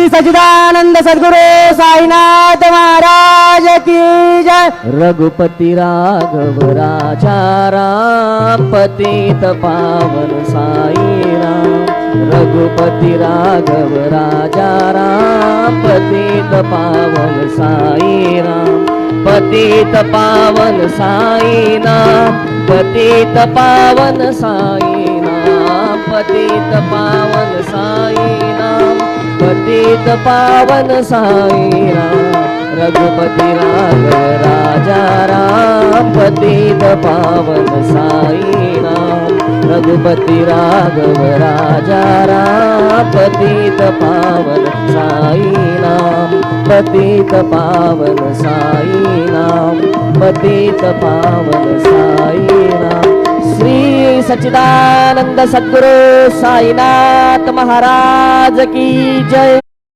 सच्चिदानंद सद्गुरु साईनाथ महाराज की जय। रघुपति राघव राजा राम पतित पावन साई राम। रघुपति राघव राजा राम पतित पावन साई राम। पतित पावन साई नाम पतित पावन साई नाम। पतित पावन साई नाम पतित पावन साई राम। रघुपति राघव राजा राम पतित पावन साई राम। रघुपति राघव राजा राम पतित पावन साई नाम। पतित पावन साई नाम पतित पावन साई नाम। श्री सच्चिदानंद सद्गुरु साईनाथ महाराज की जय।